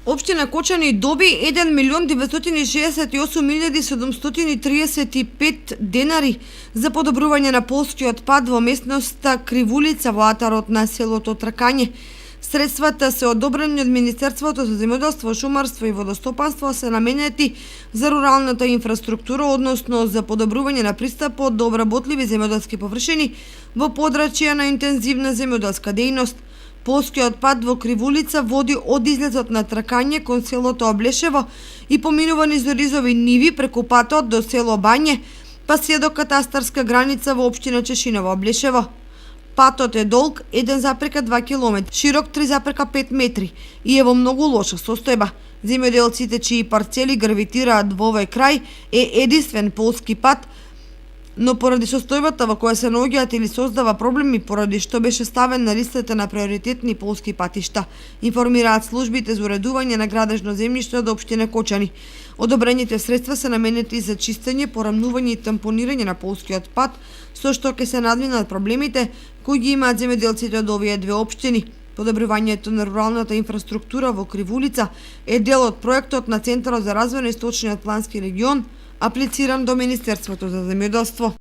Општина Кочани доби 1.968.735 денари за подобрување на полскиот пат во местноста Кривулица во атарот на селото Тракање. Средствата се одобрени од Министерството за земјоделство, шумарство и водостопанство, се наменети за руралната инфраструктура, односно за подобрување на пристапот до обработливи земјоделски површини во подрачја на интензивна земјоделска дејност. Полскиот пат во Кривулица води од излезот на Тракање кон селото Облешево и поминува низ ризови ниви преку патот до село Бање, па се до катастарска граница во општина Чешиново Облешево. Патот е долг 1,2 км, широк 3,5 метри и е во многу лоша состојба. Земјоделците чии парцели гравитираат во овој крај е единствен полски пат, но поради состојбата во која се наоѓаат или создава проблеми поради што беше ставен на листата на приоритетни полски патишта, информираат службите за уредување на градежно земјиште од општина Кочани. Одобрените средства се наменети за чистење, порамнување и тампонирање на полскиот пат, со што ќе се надминат проблемите кои ги имаат земјоделците од овие две општини. Подобрувањето на руралната инфраструктура во Кривулица е дел од проектот на Центарот за развој на Источниот плански регион, аплициран до Министерството за земјоделство.